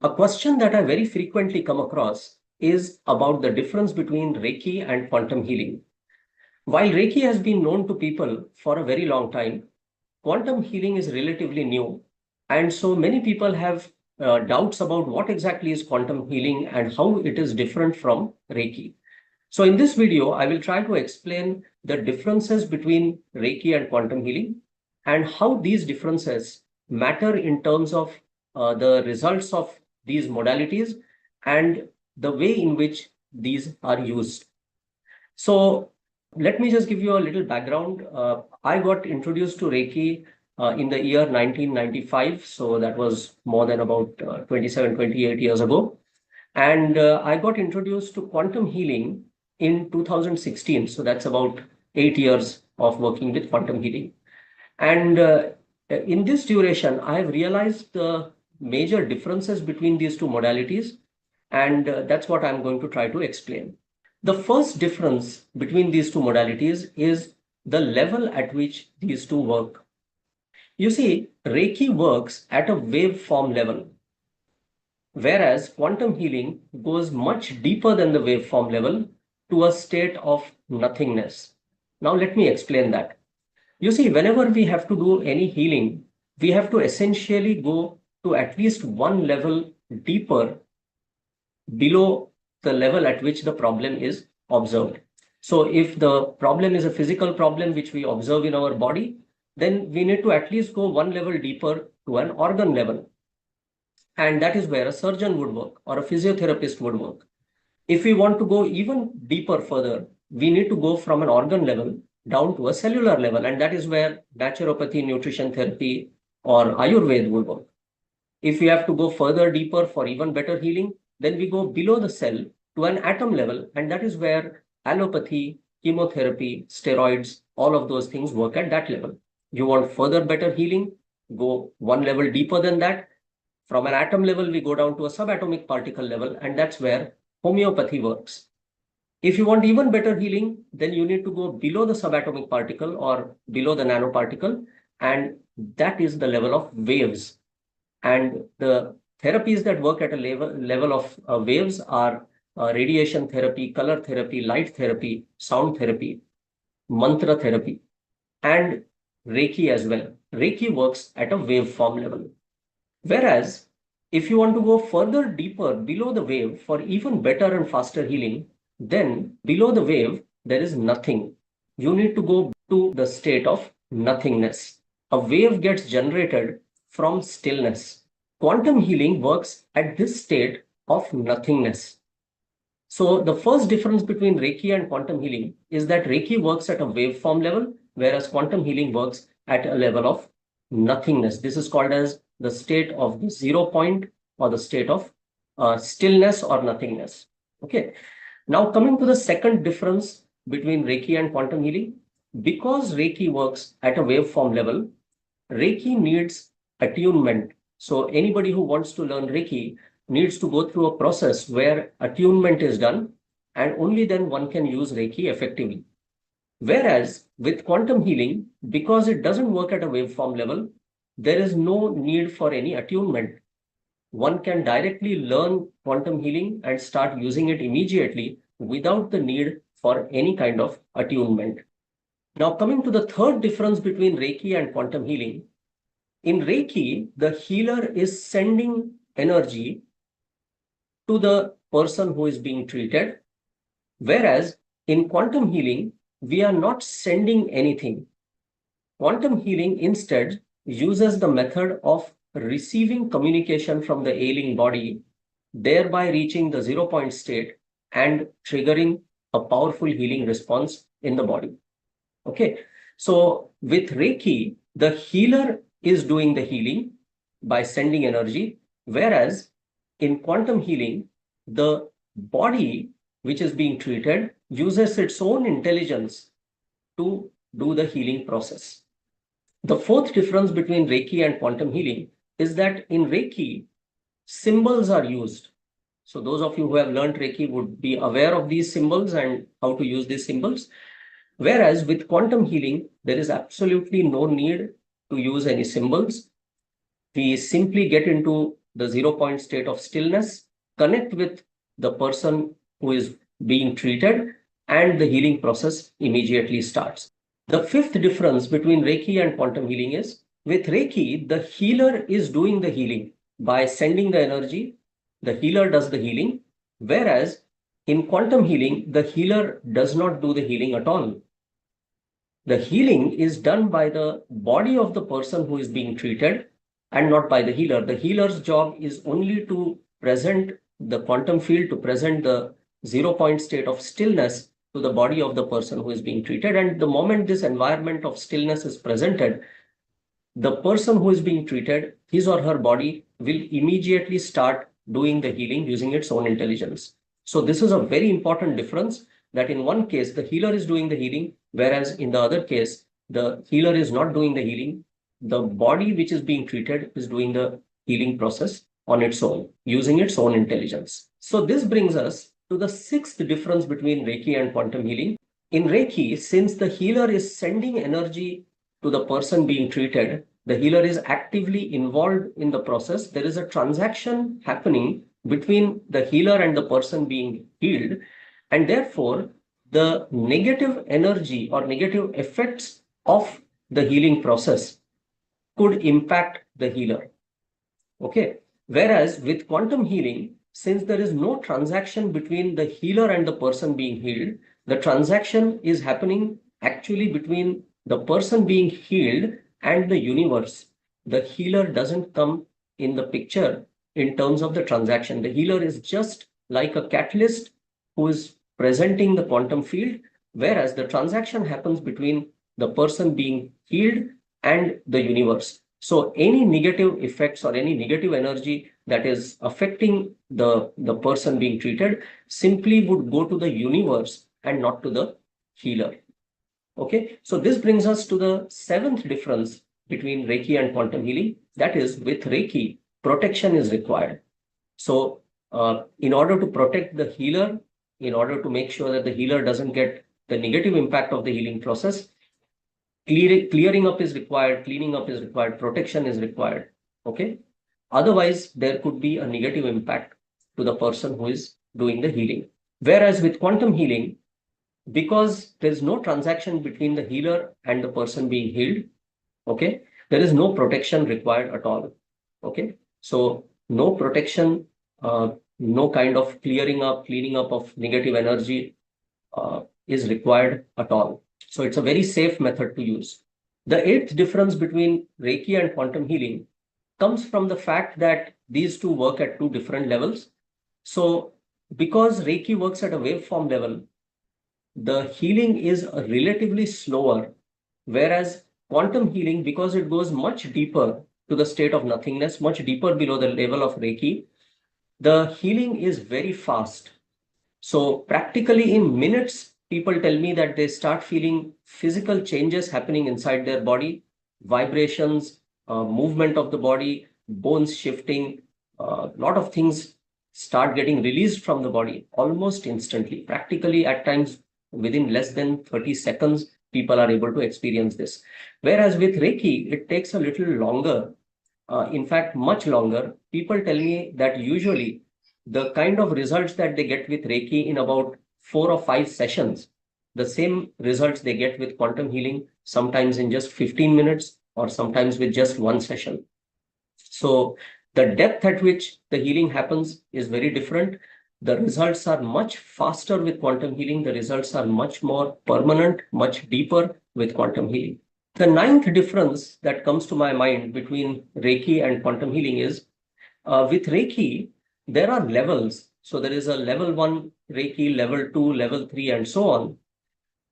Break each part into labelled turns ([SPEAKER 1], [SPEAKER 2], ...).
[SPEAKER 1] A question that I very frequently come across is about the difference between Reiki and quantum healing. While Reiki has been known to people for a very long time, quantum healing is relatively new. And so many people have doubts about what exactly is quantum healing and how it is different from Reiki. So in this video, I will try to explain the differences between Reiki and quantum healing and how these differences matter in terms of the results of these modalities and the way in which these are used. So let me just give you a little background. I got introduced to Reiki in the year 1995. So that was more than about 27, 28 years ago. And I got introduced to quantum healing in 2016. So that's about 8 years of working with quantum healing. And in this duration, I have realized the major differences between these two modalities. And that's what I'm going to try to explain. The first difference between these two modalities is the level at which these two work. You see, Reiki works at a waveform level, whereas quantum healing goes much deeper than the waveform level to a state of nothingness. Now, let me explain that. You see, whenever we have to do any healing, we have to essentially go to at least one level deeper below the level at which the problem is observed. So if the problem is a physical problem which we observe in our body, then we need to at least go one level deeper to an organ level. And that is where a surgeon would work or a physiotherapist would work. If we want to go even deeper further, we need to go from an organ level down to a cellular level. And that is where naturopathy, nutrition therapy, or Ayurveda would work. If we have to go further deeper for even better healing, then we go below the cell to an atom level. And that is where allopathy, chemotherapy, steroids, all of those things work at that level. You want further better healing, go one level deeper than that. From an atom level, we go down to a subatomic particle level, and that's where homeopathy works. If you want even better healing, then you need to go below the subatomic particle or below the nanoparticle, and that is the level of waves. And the therapies that work at a level of waves are radiation therapy, color therapy, light therapy, sound therapy, mantra therapy, and Reiki as well. Reiki works at a waveform level. Whereas, if you want to go further deeper below the wave for even better and faster healing, then below the wave, there is nothing. You need to go to the state of nothingness. A wave gets generated from stillness. Quantum healing works at this state of nothingness. So the first difference between Reiki and quantum healing is that Reiki works at a waveform level, whereas quantum healing works at a level of nothingness. This is called as the state of the 0 point or the state of stillness or nothingness. Okay. Now coming to the second difference between Reiki and quantum healing, because Reiki works at a waveform level, Reiki needs attunement. So anybody who wants to learn Reiki needs to go through a process where attunement is done, and only then one can use Reiki effectively. Whereas with quantum healing, because it doesn't work at a waveform level, there is no need for any attunement. One can directly learn quantum healing and start using it immediately without the need for any kind of attunement. Now, coming to the third difference between Reiki and quantum healing, in Reiki, the healer is sending energy to the person who is being treated, whereas in quantum healing, we are not sending anything. Quantum healing instead uses the method of receiving communication from the ailing body, thereby reaching the 0 point state and triggering a powerful healing response in the body. Okay, so with Reiki, the healer is doing the healing by sending energy, whereas in quantum healing, the body which is being treated uses its own intelligence to do the healing process. The fourth difference between Reiki and quantum healing is that in Reiki, symbols are used. So those of you who have learned Reiki would be aware of these symbols and how to use these symbols. Whereas with quantum healing, there is absolutely no need to use any symbols. We simply get into the 0 point state of stillness, connect with the person who is being treated, and the healing process immediately starts. The fifth difference between Reiki and quantum healing is, with Reiki, the healer is doing the healing by sending the energy. The healer does the healing, whereas in quantum healing, the healer does not do the healing at all. The healing is done by the body of the person who is being treated and not by the healer. The healer's job is only to present the quantum field, to present the 0 point state of stillness to the body of the person who is being treated. And the moment this environment of stillness is presented, the person who is being treated, his or her body will immediately start doing the healing using its own intelligence. So this is a very important difference, that in one case, the healer is doing the healing, whereas in the other case, the healer is not doing the healing. The body which is being treated is doing the healing process on its own, using its own intelligence. So this brings us to the sixth difference between Reiki and quantum healing. In Reiki, since the healer is sending energy to the person being treated, the healer is actively involved in the process. There is a transaction happening between the healer and the person being healed, and therefore the negative energy or negative effects of the healing process could impact the healer. Okay. Whereas with quantum healing, since there is no transaction between the healer and the person being healed, the transaction is happening actually between the person being healed and the universe. The healer doesn't come in the picture in terms of the transaction. The healer is just like a catalyst who is presenting the quantum field, whereas the transaction happens between the person being healed and the universe. So any negative effects or any negative energy that is affecting the person being treated simply would go to the universe and not to the healer. Okay, so this brings us to the seventh difference between Reiki and quantum healing. That is, with Reiki, protection is required. So in order to protect the healer, in order to make sure that the healer doesn't get the negative impact of the healing process, clearing up is required, cleaning up is required, protection is required. Okay. Otherwise, there could be a negative impact to the person who is doing the healing. Whereas with quantum healing, because there is no transaction between the healer and the person being healed, okay, there is no protection required at all. Okay. So no protection, no kind of clearing up, cleaning up of negative energy is required at all. So it's a very safe method to use. The eighth difference between Reiki and quantum healing comes from the fact that these two work at two different levels. So because Reiki works at a waveform level, the healing is relatively slower, whereas quantum healing, because it goes much deeper to the state of nothingness, much deeper below the level of Reiki, the healing is very fast. So practically in minutes, people tell me that they start feeling physical changes happening inside their body, vibrations, movement of the body, bones shifting, a lot of things start getting released from the body almost instantly. Practically at times within less than 30 seconds, people are able to experience this. Whereas with Reiki, it takes a little longer. In fact, much longer. People tell me that usually the kind of results that they get with Reiki in about 4 or 5 sessions, the same results they get with quantum healing, sometimes in just 15 minutes or sometimes with just one session. So the depth at which the healing happens is very different. The results are much faster with quantum healing. The results are much more permanent, much deeper with quantum healing. The ninth difference that comes to my mind between Reiki and quantum healing is, with Reiki, there are levels. So there is a level 1 Reiki, level 2, level 3, and so on,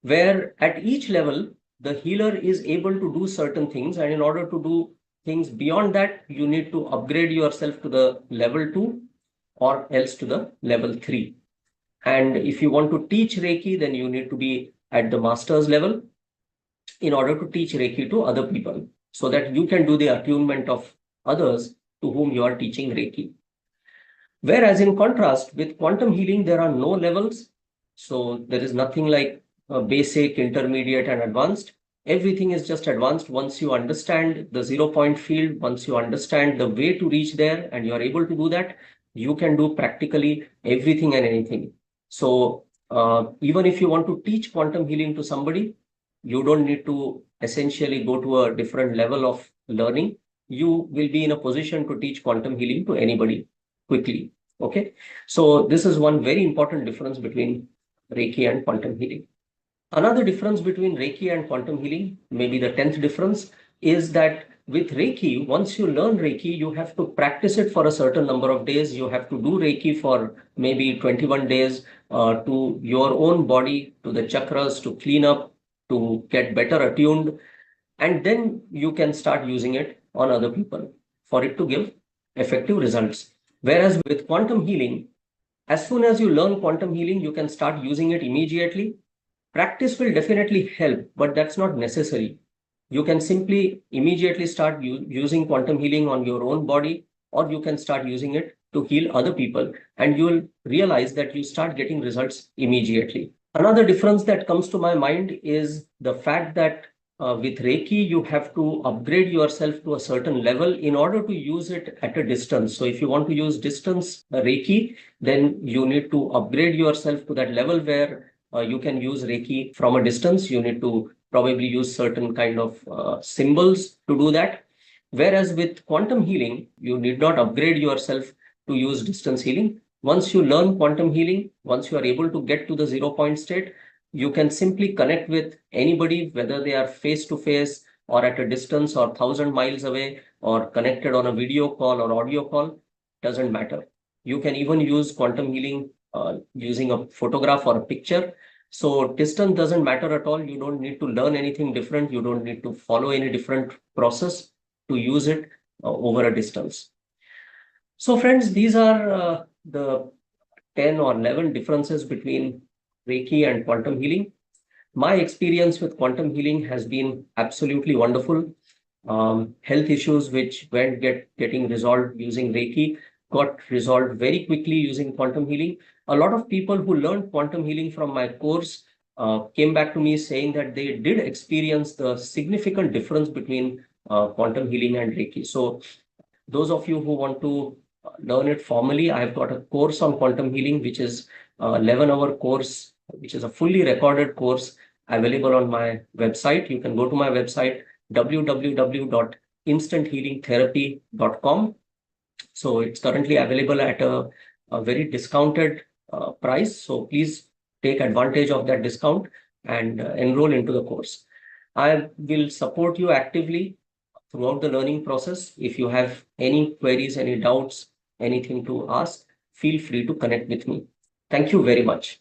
[SPEAKER 1] where at each level, the healer is able to do certain things. And in order to do things beyond that, you need to upgrade yourself to the level 2 or else to the level 3. And if you want to teach Reiki, then you need to be at the master's level in order to teach Reiki to other people, so that you can do the attunement of others to whom you are teaching Reiki. Whereas in contrast, with quantum healing, there are no levels. So there is nothing like basic, intermediate, and advanced. Everything is just advanced. Once you understand the 0 point field, once you understand the way to reach there and you are able to do that, you can do practically everything and anything. So even if you want to teach quantum healing to somebody, you don't need to essentially go to a different level of learning. You will be in a position to teach quantum healing to anybody quickly. Okay. So this is one very important difference between Reiki and quantum healing. Another difference between Reiki and quantum healing, maybe the 10th difference, is that with Reiki, once you learn Reiki, you have to practice it for a certain number of days. You have to do Reiki for maybe 21 days to your own body, to the chakras, to clean up, to get better attuned. And then you can start using it on other people for it to give effective results. Whereas with quantum healing, as soon as you learn quantum healing, you can start using it immediately. Practice will definitely help, but that's not necessary. You can simply immediately start using quantum healing on your own body, or you can start using it to heal other people, and you'll realize that you start getting results immediately. Another difference that comes to my mind is the fact that with Reiki, you have to upgrade yourself to a certain level in order to use it at a distance. So if you want to use distance Reiki, then you need to upgrade yourself to that level where you can use Reiki from a distance. You need to probably use certain kind of symbols to do that. Whereas with quantum healing, you need not upgrade yourself to use distance healing. Once you learn quantum healing, once you are able to get to the 0 point state, you can simply connect with anybody, whether they are face to face or at a distance or 1,000 miles away or connected on a video call or audio call, doesn't matter. You can even use quantum healing using a photograph or a picture. So distance doesn't matter at all. You don't need to learn anything different. You don't need to follow any different process to use it over a distance. So friends, these are the 10 or 11 differences between Reiki and quantum healing. My experience with quantum healing has been absolutely wonderful. Health issues which weren't getting resolved using Reiki got resolved very quickly using quantum healing. A lot of people who learned quantum healing from my course came back to me saying that they did experience the significant difference between quantum healing and Reiki. So those of you who want to learn it formally, I've got a course on quantum healing, which is a 11-hour course, which is a fully recorded course available on my website. You can go to my website, www.instanthealingtherapy.com. So it's currently available at a very discounted price. So please take advantage of that discount and enroll into the course. I will support you actively throughout the learning process. If you have any queries, any doubts, anything to ask, feel free to connect with me. Thank you very much.